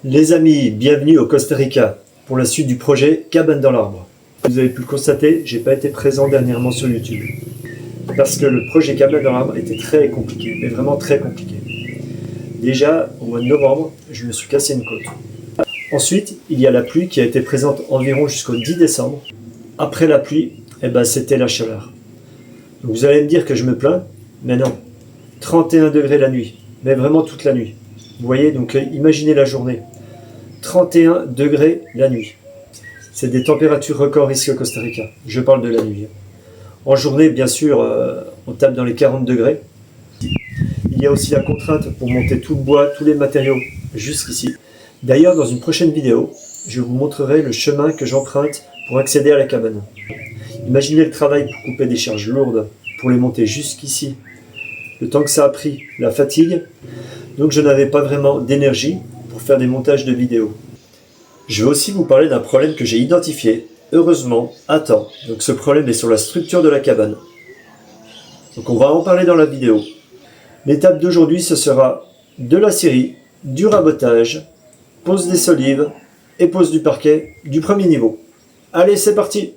Les amis, bienvenue au Costa Rica pour la suite du projet Cabane dans l'arbre. Vous avez pu le constater, j'ai pas été présent dernièrement sur YouTube parce que le projet Cabane dans l'arbre était très compliqué, mais vraiment très compliqué. Déjà, au mois de novembre, je me suis cassé une côte. Ensuite, il y a la pluie qui a été présente environ jusqu'au 10 décembre. Après la pluie, c'était la chaleur. Donc vous allez me dire que je me plains, mais non. 31 degrés la nuit, mais vraiment toute la nuit. Vous voyez, donc imaginez la journée. 31 degrés la nuit. C'est des températures records ici au Costa Rica. Je parle de la nuit. En journée, bien sûr, on tape dans les 40 degrés. Il y a aussi la contrainte pour monter tout le bois, tous les matériaux jusqu'ici. D'ailleurs, dans une prochaine vidéo, je vous montrerai le chemin que j'emprunte pour accéder à la cabane. Imaginez le travail pour couper des charges lourdes, pour les monter jusqu'ici. Le temps que ça a pris, la fatigue. Donc je n'avais pas vraiment d'énergie pour faire des montages de vidéos. Je vais aussi vous parler d'un problème que j'ai identifié, heureusement, à temps. Donc ce problème est sur la structure de la cabane. Donc on va en parler dans la vidéo. L'étape d'aujourd'hui, ce sera de la scierie, du rabotage, pose des solives et pose du parquet du premier niveau. Allez, c'est parti!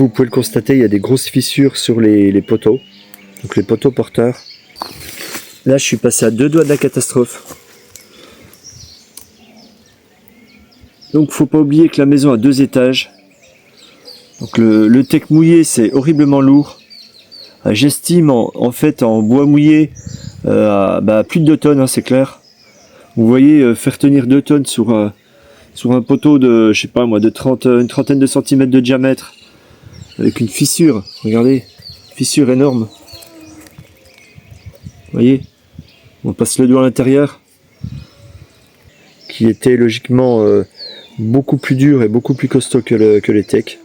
vous pouvez le constater, il y a des grosses fissures sur les poteaux, donc les poteaux porteurs. Là, je suis passé à 2 doigts de la catastrophe. Donc, faut pas oublier que la maison a 2 étages. Donc, le teck mouillé, c'est horriblement lourd. J'estime en fait en bois mouillé à plus de 2 tonnes, hein, c'est clair. Vous voyez, faire tenir 2 tonnes sur un poteau de, je sais pas moi, de une trentaine de centimètres de diamètre, avec une fissure, regardez, fissure énorme. Vous voyez, on passe le doigt à l'intérieur, qui était logiquement beaucoup plus dur et beaucoup plus costaud que les teck.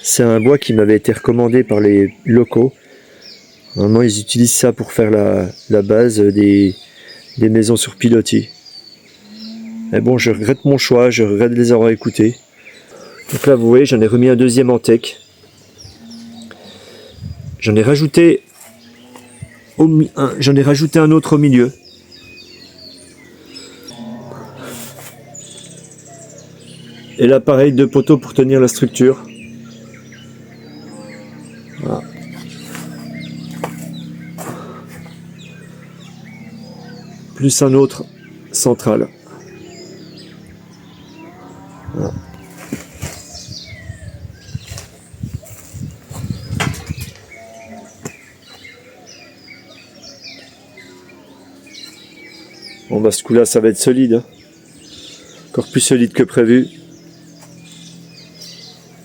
C'est un bois qui m'avait été recommandé par les locaux. Normalement, ils utilisent ça pour faire la base des maisons sur pilotis. Mais bon, je regrette mon choix, je regrette de les avoir écoutés. Donc là, vous voyez, j'en ai remis un deuxième en teck. J'en ai rajouté un autre au milieu. Et là, pareil, 2 poteaux pour tenir la structure. Voilà. Plus un autre central. Voilà. Bon bah ce coup là ça va être solide, hein. Encore plus solide que prévu.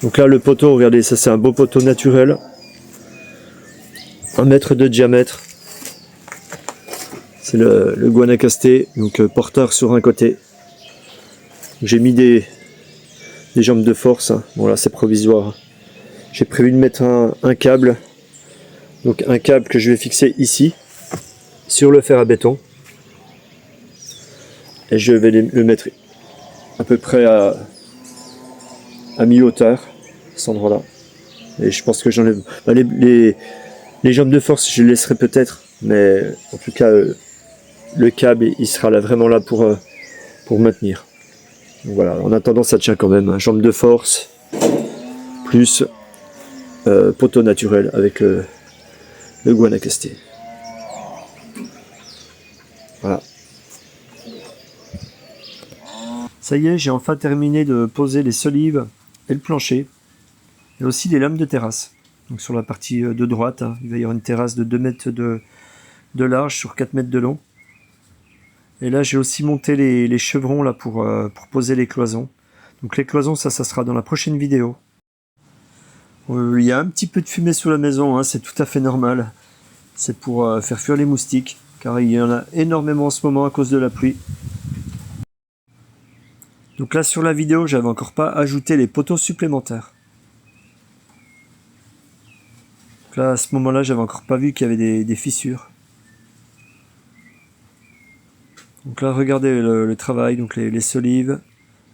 Donc là le poteau, regardez, ça c'est un beau poteau naturel, 1 mètre de diamètre. C'est le Guanacaste, donc porteur sur un côté. J'ai mis des jambes de force, hein. Bon là c'est provisoire. J'ai prévu de mettre un câble, donc un câble que je vais fixer ici sur le fer à béton, et je vais le mettre à peu près à mi-hauteur, cet endroit là, et je pense que j'enlève les jambes de force, je les laisserai peut-être, mais en tout cas le câble il sera là, vraiment là pour maintenir. Donc voilà, en attendant ça tient quand même, hein. Jambes de force plus poteau naturel avec le Guanacaste. Voilà. Ça y est, j'ai enfin terminé de poser les solives et le plancher, et aussi les lames de terrasse. Donc sur la partie de droite, hein, il va y avoir une terrasse de 2 mètres de large sur 4 mètres de long. Et là j'ai aussi monté les chevrons là pour poser les cloisons. Donc les cloisons, ça sera dans la prochaine vidéo. Il y a un petit peu de fumée sous la maison, hein, c'est tout à fait normal. C'est pour faire fuir les moustiques, car il y en a énormément en ce moment à cause de la pluie. Donc là sur la vidéo, j'avais encore pas ajouté les poteaux supplémentaires. Donc là à ce moment-là, j'avais encore pas vu qu'il y avait des fissures. Donc là regardez le travail, donc les solives,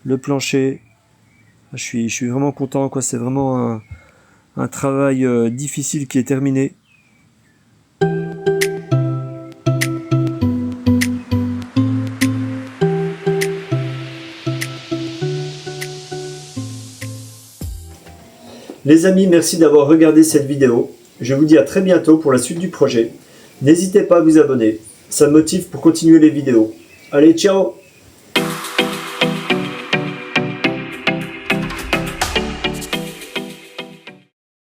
le plancher. Je suis vraiment content, quoi. C'est vraiment un travail difficile qui est terminé. Les amis, merci d'avoir regardé cette vidéo. Je vous dis à très bientôt pour la suite du projet. N'hésitez pas à vous abonner, ça me motive pour continuer les vidéos. Allez, ciao!